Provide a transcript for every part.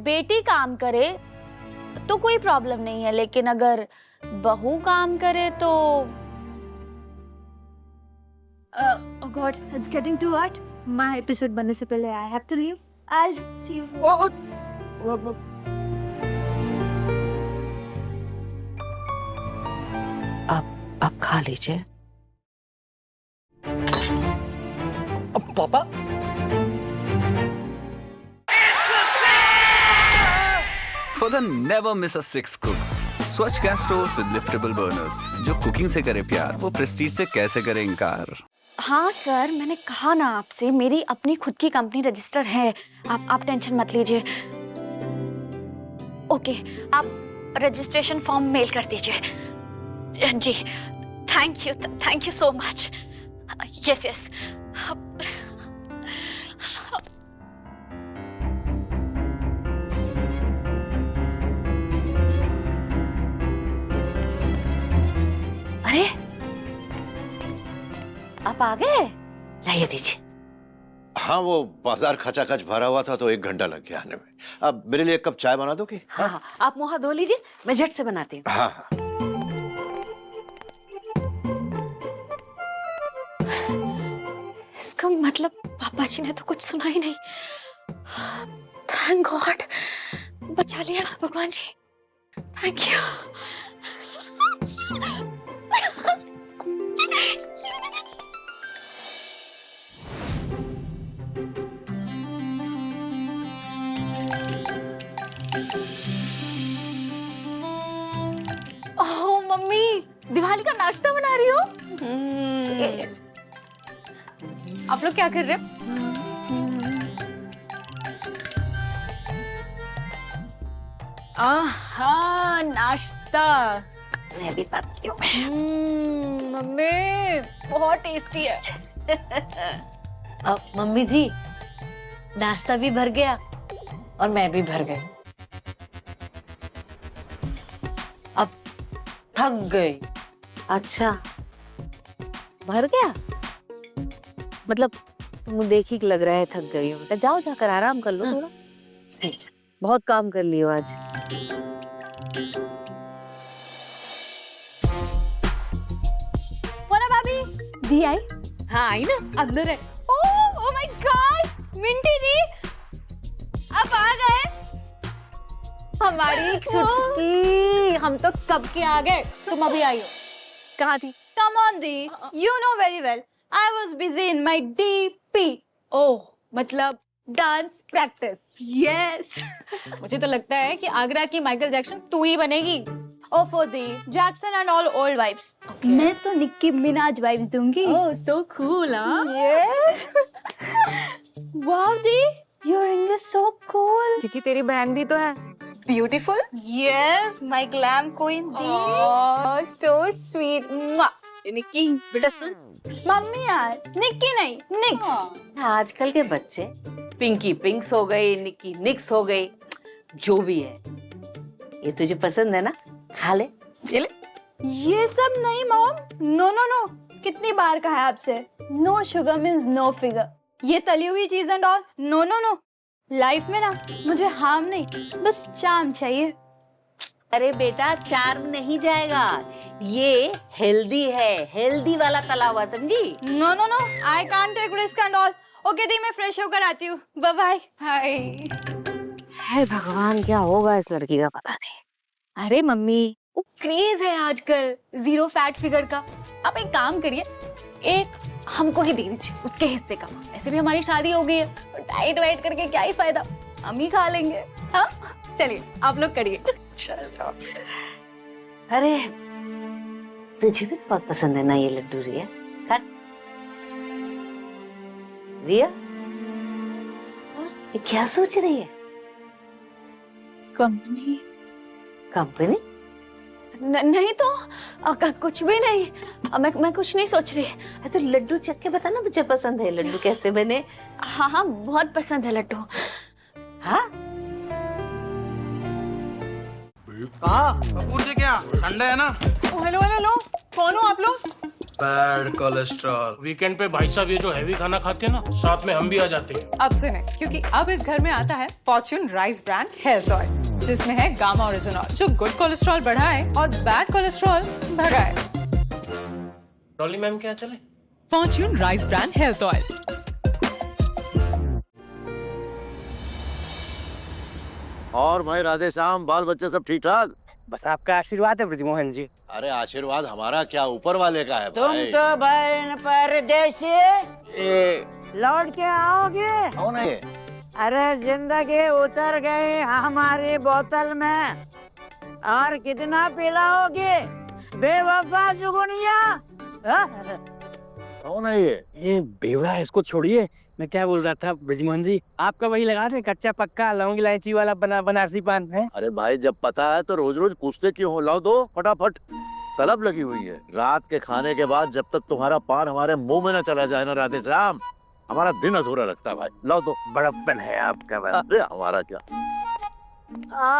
बेटी काम करे तो कोई प्रॉब्लम नहीं है, लेकिन अगर बहू काम करे तो oh God, it's getting too hot. My episode बनने से पहले I have to leave. I'll see you. अब खा लीजिए। अब पापा For the never miss a six cooks. स्वच्छ gas stoves with liftable burners. जो कुकिंग से करे प्यार, वो प्रेस्टीज से कैसे करे इनकार। हाँ सर, मैंने कहा ना आपसे, मेरी अपनी खुद की कंपनी रजिस्टर है। आप टेंशन मत लीजिए। ओके, आप रजिस्ट्रेशन फॉर्म मेल कर दीजिए। जी, thank you so much. Yes. अरे आप आ गए, लाइए दीजिए। हाँ, वो बाजार खचाखच भरा हुआ था तो 1 घंटा लग गया आने में। अब मेरे लिए 1 कप चाय बना दोगे? हाँ, आप मुंह हाथ धो लीजिए, मैं झट से बनाती हूँ। हाँ। इसका मतलब पापा जी ने तो कुछ सुना ही नहीं। थैंक गॉड, बचा लिया भगवान जी। Thank you. Oh mummy, Diwali का नाश्ता बना रही हो? आप लोग क्या कर रहे हो? आहा, नाश्ता। मैं भी बनाती हूँ। मम्मी बहुत टेस्टी है। अब मम्मी जी, नाश्ता भी भर गया और मैं भी भर गई। अब थक गई। अच्छा, भर गया? मतलब तुम देख ही लग रहा है थक गई हो। बेटा जाओ, जाकर आराम कर लो थोड़ा। बहुत काम कर लियो आज। मोना भाभी, दी आई? हाँ आई ना, अंदर है। ओह माय गॉड, मिंटी दी, आप आ गए? हमारी छुट्टी, हम तो कब के आ गए, तुम अभी आई हो। कहाँ थी? Come on the, you know very well. I was busy in my DP. ओह, मतलब डांस प्रैक्टिस। Yes. मुझे तो लगता है कि आगरा की माइकल जैक्सन तू ही बनेगी। Oh for the, Jackson and all old vibes. मैं तो निक्की मिनाज vibes दूंगी। ओह, so cool, हाँ? Yes. Wow the, your ring is so cool. क्योंकि तेरी बहन भी तो है। Beautiful? Yes, my glam queen the. Oh, so sweet. Mwah. Nikki बेटा सुन, मम्मी यार, निक्की नहीं, निक्स। आजकल के बच्चे पिंकी पिंक्स हो गई, निक्की निक्स हो गई, जो भी है। ये तुझे पसंद है ना, खा ले। ये ले। ये सब नहीं मॉम, नो नो नो, कितनी बार कहा है आपसे, no sugar means no figure. ये तली हुई चीज and all, no no no. Life में ना मुझे हार्म नहीं, बस चार्म चाहिए। अरे बेटा, चार्म नहीं जाएगा, ये हेल्दी है, हेल्दी वाला तला हुआ, समझी? No no no, I can't take risk and all. Okay दी, मैं फ्रेश होकर आती हूँ, बाय बाय। हाय। है भगवान, क्या होगा इस लड़की का पता नहीं। अरे मम्मी, वो क्रेज है आजकल जीरो फैट फिगर का। आप एक काम करिए, एक हमको ही दे दीजिए उसके हिस्से का। ऐसे भी हमारी शादी हो गई है, डाइट वाइट करके क्या ही फायदा, हम ही खा लेंगे। हाँ, चलिए आप लोग करिए। चलो। अरे तुझे भी बहुत पसंद है ना ये लड्डू रिया? हाँ? रिया, ये क्या सोच रही है? कंपनी? कंपनी? नहीं तो कुछ भी नहीं। मैं कुछ नहीं सोच रही। है तो लड्डू चख के बता ना, तुझे पसंद है लड्डू कैसे बने? हाँ, बहुत पसंद है लड्डू। हाँ? कहाँ? कपूर जी क्या? संडे है ना? हेलो हेलो हेलो, कौन हो आप लोग? Bad cholesterol. वीकेंड पे भाई साहब ये जो हैवी खाना खाते हैं ना, साथ में हम भी आ जाते हैं। अब सुने, क्योंकि अब इस घर में आता है Fortune rice brand health oil, जिसमें है गामा ओरिजिनॉल, जो गुड कोलेस्ट्रॉल बढ़ाए और बैड कोलेस्ट्रॉल भगाए। डॉली मैम क्या चले? Fortune rice brand health oil. और भाई राधे श्याम, बाल बच्चे सब ठीक ठाक? बस आपका आशीर्वाद है ब्रजमोहन जी। अरे आशीर्वाद हमारा क्या, ऊपर वाले का है तुम भाई। तो बहन परदेसी लौट के आओगे। कौन है ये? अरे जिंदगी उतर गई हमारी बोतल में, और कितना पिलाओगे बेवफा जुगनिया। कौन है ये बेवड़ा है, इसको छोड़िए। मैं क्या बोल रहा था ब्रजमोहन जी, आपका वही लगा दे कच्चा पक्का लौंग इलायची वाला बनारसी पान है। अरे भाई जब पता है तो रोज रोज पूछते क्यों हो? लाओ दो फटाफट, तलब लगी हुई है। रात के खाने के बाद जब तक तुम्हारा पान हमारे मुंह में न चला जाए ना राधे श्याम, हमारा दिन अधूरा लगता है भाई। लाओ दो। बड़प्पन है आपका भाई। अरे हमारा क्या।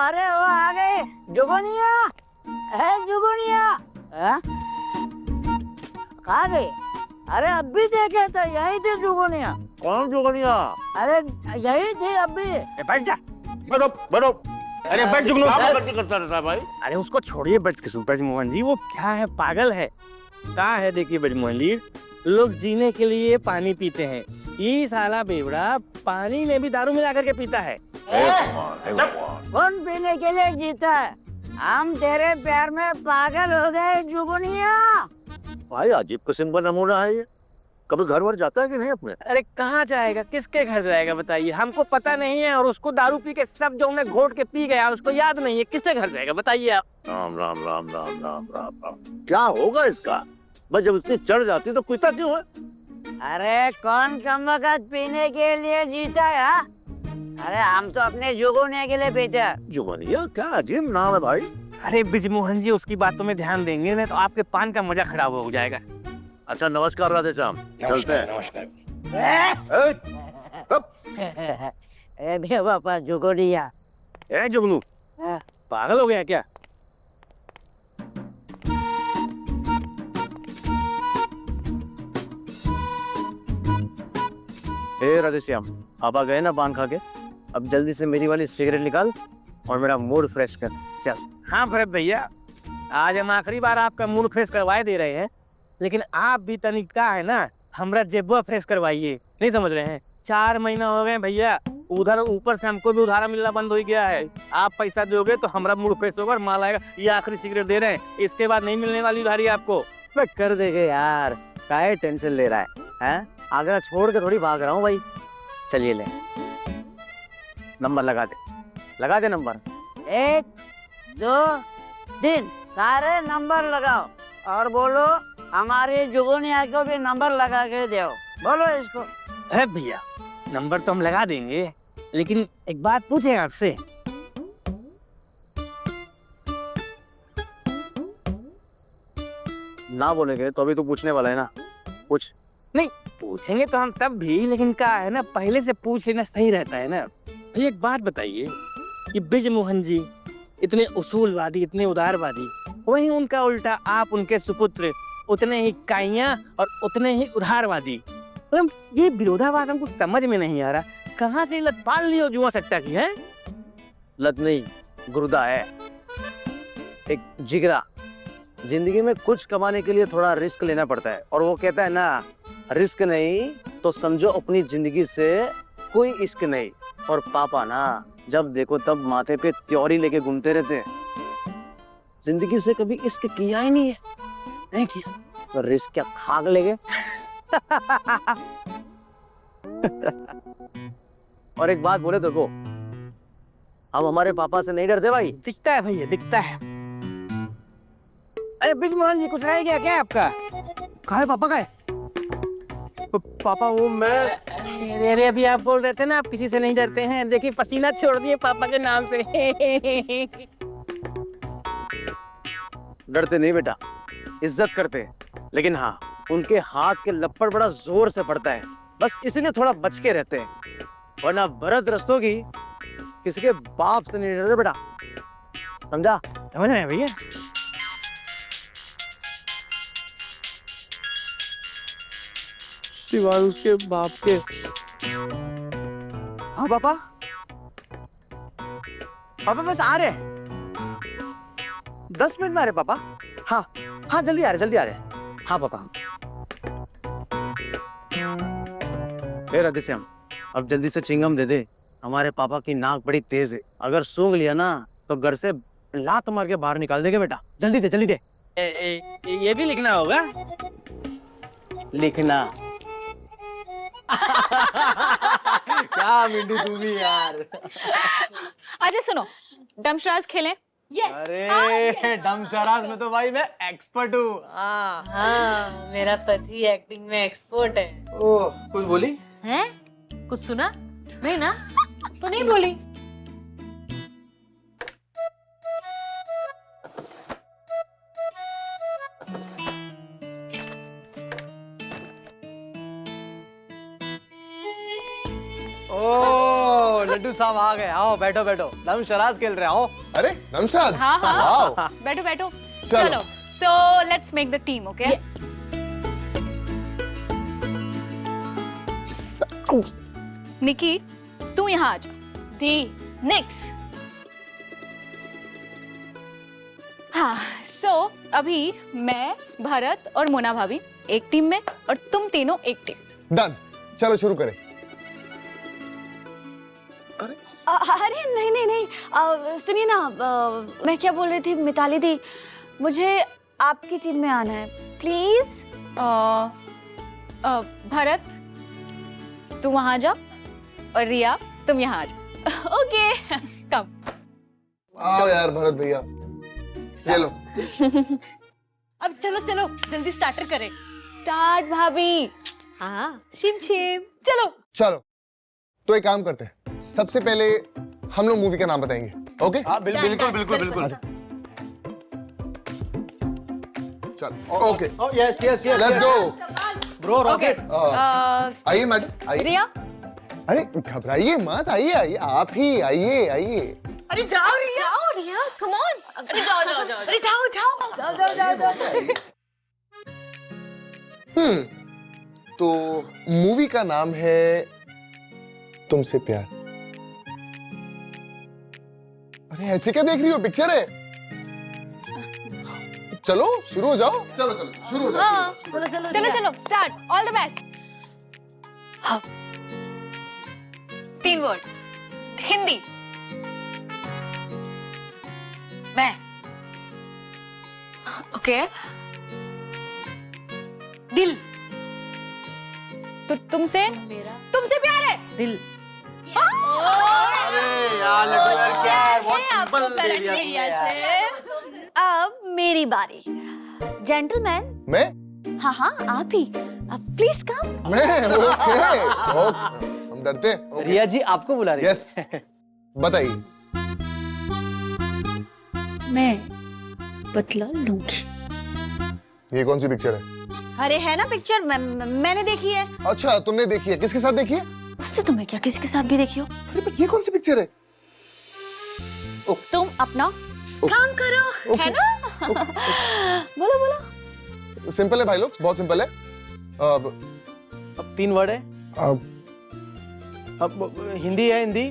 अरे वो आ गए जुगनिया, है जुगनिया। कहाँ गए? अरे अब भी देखे तो यही थे जुगनिया। कौन जुगनिया? अरे यही थे अब भी। बैठ जा। बैठो बैठो। अरे बैठ जुगनू। करता रहता है भाई। अरे उसको छोड़िए ब्रजमोहन जी, वो क्या है, पागल है। कहाँ है देखिए ब्रजमोहन जी, लोग जीने के लिए पानी पीते हैं, ये साला बेवड़ा पानी में भी दारू मिला करके पीता है। कौन पीने के लिए जीता है? हम तेरे प्यार में पागल हो गए जुगनिया। भाई अजीब किस्म का नमूना है ये। कभी घर वर जाता है कि नहीं अपने? अरे कहाँ जाएगा, किसके घर जाएगा बताइए, हमको पता नहीं है। और उसको दारू पी के सब जो हमने घोट के पी गया, उसको याद नहीं है, किसके घर जाएगा बताइए आप। राम राम राम राम राम राम राम। क्या होगा इसका? बस जब इतनी चढ़ जाती तो पीता क्यों है? अरे कौन कमबख्त पीने के लिए जीता है? अरे हम तो अपने जुगनिया के लिए पीते हैं। जुगनिया? क्या अजीब नाम है भाई। अरे ब्रजमोहन जी उसकी बातों में ध्यान देंगे ना तो आपके पान का मजा खराब हो जाएगा। अच्छा नमस्कार राधे श्याम, चलते हैं। नमस्कार। ए, पापा जुगनिया। ए जुगनू, पागल हो गया क्या? ए राधे श्याम, आप आ गए ना पान खा के, अब जल्दी से मेरी वाली सिगरेट निकाल और मेरा मूड फ्रेश कर। चल। हाँ भरत भैया, आज हम आखिरी बार आपका मूड फ्रेश करवाए दे रहे हैं, लेकिन आप भी तनिका है ना, हमरा जेबुआ फ्रेश करवाइए। नहीं समझ रहे हैं? 4 महीना हो गए भैया, उधर ऊपर से हमको भी उधारा मिलना बंद हो गया है। आप पैसा दोगे तो हमारा मूड फ्रेश होगा और माल आएगा। ये आखिरी सिगरेट दे रहे हैं, इसके बाद नहीं मिलने वाली उधारी आपको। मैं कर देंगे यार, काहे टेंशन ले रहा है? आगरा छोड़ के थोड़ी भाग रहा हूँ भाई। चलिए ले, नंबर लगा दे नंबर। 1 2 3 सारे नंबर लगाओ और बोलो हमारे जुगनिया को भी नंबर लगा के दो। बोलो इसको। अरे भैया नंबर तो हम लगा देंगे, लेकिन एक बात पूछें आपसे। ना बोलेंगे तो अभी तो पूछने वाला है ना, पूछ। नहीं पूछेंगे तो हम तब भी, लेकिन क्या है ना, पहले से पूछ लेना सही रहता है ना। एक बात बताइए, ये ब्रजमोहन जी इतने उसूलवादी, इतने उदारवादी, वहीं उनका उल्टा आप उनके सुपुत्र उतने ही काइयां और उतने ही उदारवादी। तो ये विरोधाभास हमको समझ में नहीं आ रहा, कहाँ से लत पाल लियो जुआ सट्टा की है? लत नहीं, गुर्दा है, एक जिगरा। जिंदगी में कुछ कमाने के लिए थोड़ा रिस्क लेना पड़ता है, और वो कहता है ना, रिस्क नहीं तो समझो अपनी जिंदगी से कोई इश्क नहीं। और पापा ना जब देखो तब माथे पे त्योरी लेके घूमते रहते हैं, जिंदगी से कभी इश्क किया ही नहीं है। नहीं किया तो रिस्क क्या खाक ले गए। और एक बात बोले देखो, हम हमारे पापा से नहीं डरते भाई। दिखता है भैया, दिखता है। अरे ब्रजमोहन जी कुछ रह गया क्या आपका? कहाँ है पापा? का है पापा? वो मैं अरे अभी आप बोल रहे थे ना आप किसी से नहीं डरते हैं, देखिए पसीना छोड़ दिए पापा के नाम से। डरते नहीं बेटा, इज्जत करते हैं, लेकिन हाँ उनके हाथ के लपड़ बड़ा जोर से पड़ता है, बस इसलिए थोड़ा बच के रहते हैं। वरना भरत रस्तोगी किसी के बाप से नहीं डरते बेटा, समझा? समझ रहे हैं भैया? सिवाय उसके बाप के। हाँ पापा, पापा बस आ रहे हैं, 10 मिनट में आ रहे पापा। हाँ हाँ जल्दी आ रहे। हाँ पापा। राधेश्याम, अब जल्दी से चिंगम दे दे, हमारे पापा की नाक बड़ी तेज है, अगर सूंघ लिया ना तो घर से लात मार के बाहर निकाल देगा बेटा। जल्दी दे। ये भी लिखना होगा। लिखना। क्या मिंटू तू भी यार। अच्छा सुनो, डमशराज खेलें? यस। अरे डमशराज में तो भाई मैं एक्सपर्ट हूँ। हाँ, मेरा पति एक्टिंग में एक्सपर्ट है। ओ, कुछ बोली? हैं? कुछ सुना? नहीं ना? तो नहीं बोली। ओ लड्डू साहब आ गए, आओ बैठो। डमशराज खेल रहे, आओ। अरे नमस्कार। हाँ। बैठो। चलो, so let's make the team, okay? निकी, तू यहाँ आ जा। दी, नेक्स्ट। हाँ, so अभी मैं, भरत और मोना भाभी एक टीम में और तुम तीनों एक टीम। डन, चलो शुरू करें। अरे नहीं, सुनिए ना, मैं क्या बोल रही थी मिताली दी, मुझे आपकी टीम में आना है प्लीज। भरत तू वहां जा और रिया तुम यहाँ आ जाओ। ओके कम। आओ यार भरत भैया, ये लो। अब चलो जल्दी स्टार्टर करें। स्टार्ट भाभी। हाँ, शिम चलो तो एक काम करते हैं, सबसे पहले हम लोग मूवी का नाम बताएंगे। ओके? हाँ बिल्कुल। चल okay, yes let's go bro rocket. आइए मैडम, आइए। रिया, अरे घबराइए मत, आइए आप ही आइए। अरे जाओ रिया, कम ऑन। अरे जाओ। तो मूवी का नाम है तुमसे प्यार। अरे ऐसे क्या देख रही हो, पिक्चर है। चलो शुरू हो जाओ। चलो शुरू हो जाओ। चलो स्टार्ट। All the best. हाँ, 3 वर्ड, हिंदी। मैं। ओके। दिल। तो तुमसे प्यार है। दिल। अरे यार लड्डू यार, क्या है, बहुत सिंपल दे दिया। अब मेरी बारी। जेंटलमैन। मैं हाँ आप ही, प्लीज कम। मैं ओके, हम डरते हैं। रिया जी आपको बुला रही है। यस, बताइए। मैं बदला लूंगी। ये कौन सी पिक्चर है? अरे है ना पिक्चर, मैंने देखी है। अच्छा तुमने देखी है, किसके साथ देखी है? उससे तुम्हें क्या, किसी के साथ भी देखी हो। अरे बट ये कौन सी पिक्चर है? तुम अपना काम करो, है ना? बोलो। सिंपल है भाई लोग, बहुत सिंपल है। अब 3 वर्ड है। अब हिंदी है, Hindi.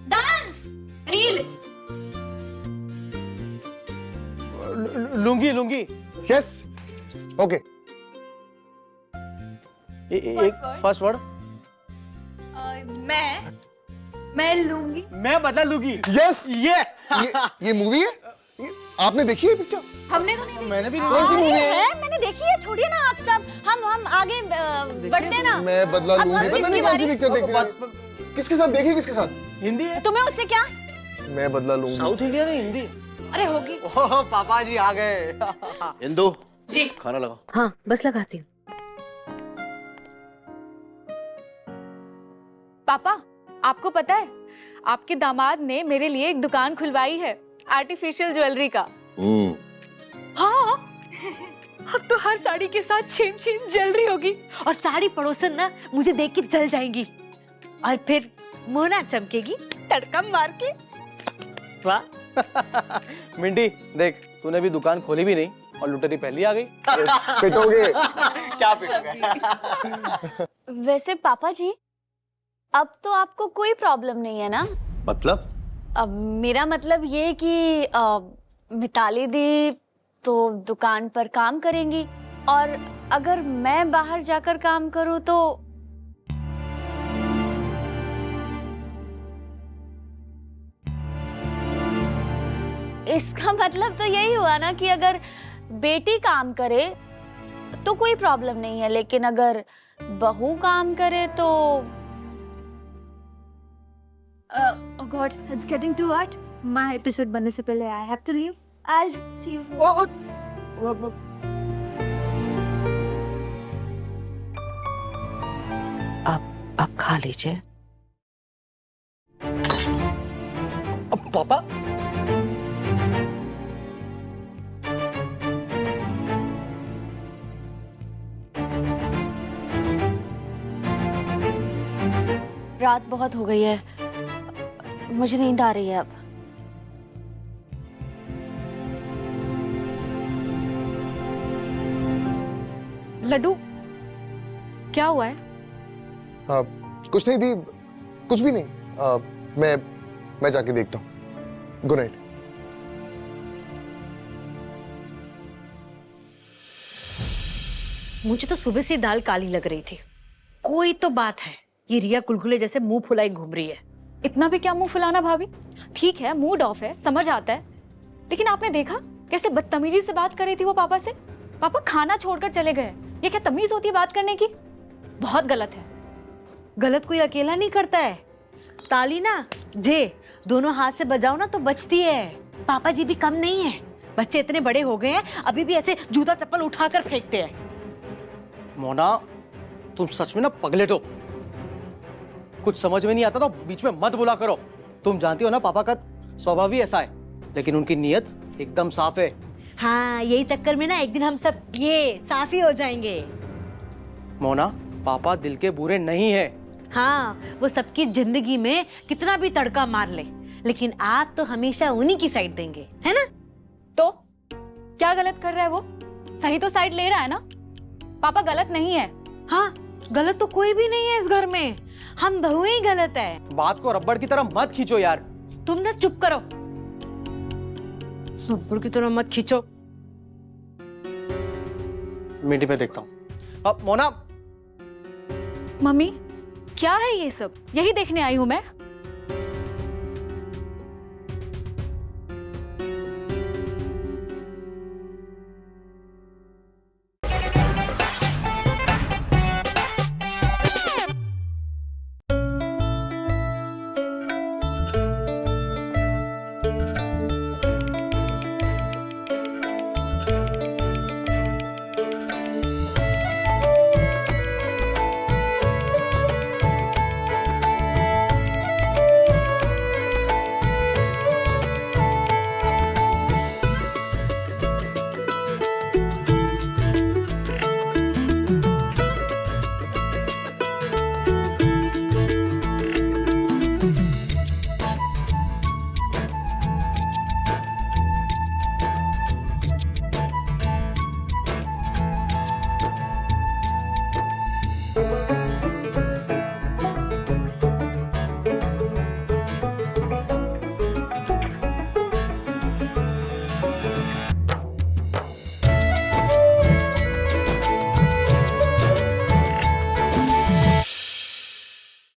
Dance, reel. Lungi. Yes, okay. एक फर्स्ट वर्ड। मैं लूंगी। मैं बदल लूंगी। यस, ये मूवी है। ये आपने देखी है पिक्चर? हमने तो नहीं देखी। मैंने भी कौन सी मूवी है? मैंने देखी है, छोड़िए ना आप सब, हम आगे बढ़ते हैं ना। मैं बदला अब लूंगी, पता नहीं कौन सी पिक्चर देखती है। हिंदी किसके साथ देखी, किसके साथ? है। तुम्हें उससे क्या? मैं बदला लूंगी। साउथ इंडिया नहीं, हिंदी। अरे होगी। ओह पापा जी आ गए। इंदु जी। खाना लगाओ। हाँ, बस लगाती हूँ। पापा, आपको पता है आपके दामाद ने मेरे लिए एक दुकान खुलवाई है आर्टिफिशियल ज्वेलरी का। हाँ, अब तो हर साड़ी के साथ छिम ज्वेलरी होगी और साड़ी पड़ोसन ना मुझे देख के जल जाएंगी और फिर मोना चमकेगी तड़का मार के। वाह। मिंटी देख, तूने भी दुकान खोली भी नहीं और लुटेरी पहली आ गई। पिटोगे। क्या पियोगे? वैसे पापा जी, अब तो आपको कोई प्रॉब्लम नहीं है ना? मतलब? अब मेरा मतलब ये कि मिताली दी तो दुकान पर काम करेंगी, और अगर मैं बाहर जाकर काम करूं तो इसका मतलब तो यही हुआ ना कि अगर बेटी काम करे तो कोई प्रॉब्लम नहीं है, लेकिन अगर बहू काम करे तो Oh God, it's getting too hot. My episode बनने से पहले I have to leave. I'll see you. अब खा लीजिए। अब पापा रात बहुत हो गई है, मुझे नींद आ रही है अब। लड्डू, क्या हुआ है? कुछ नहीं दी, कुछ भी नहीं। मैं जाके देखता हूँ। Good night. मुझे तो सुबह से दाल काली लग रही थी। कोई तो बात है, ये रिया कुलकुले जैसे मुंह फुलाई घूम रही है। इतना भी क्या मुंह फुलाना भाभी? ठीक है, मूड ऑफ है, समझ आता है, लेकिन आपने देखा कैसे बदतमीजी से बात कर रही थी वो पापा से? पापा खाना छोड़कर चले गए। ये क्या तमीज होती है बात करने की? बहुत गलत है। गलत कोई अकेला नहीं करता है। ताली ना जे दोनों हाथ से बजाओ ना तो बजती है। पापा जी भी कम नहीं है। बच्चे इतने बड़े हो गए हैं, अभी भी ऐसे जूता चप्पल उठाकर फेंकते हैं। मोना, तुम सच में ना पगलेट हो। कुछ समझ में नहीं आता तो बीच में मत बोला करो। तुम जानती हो ना पापा का स्वभाव ही ऐसा है, लेकिन उनकी नीयत एकदम साफ है। हाँ, यही चक्कर में ना एक दिन हम सब ये साफ ही हो जाएंगे। मोना, पापा दिल के बुरे नहीं है। हाँ, वो सबकी जिंदगी में कितना भी तड़का मार ले, लेकिन आप तो हमेशा उन्हीं की साइड देंगे, है ना? तो क्या गलत कर रहा है वो? सही तो साइड ले रहा है ना? पापा गलत नहीं है। हाँ, गलत तो कोई भी नहीं है इस घर में, हम बहुएं ही गलत है। बात को रबड़ की तरह मत खींचो यार। तुम ना चुप करो, रबड़ की तरह मत खींचो। मीटिंग में देखता हूँ। अब मोना, मम्मी, क्या है ये सब? यही देखने आई हूं मैं।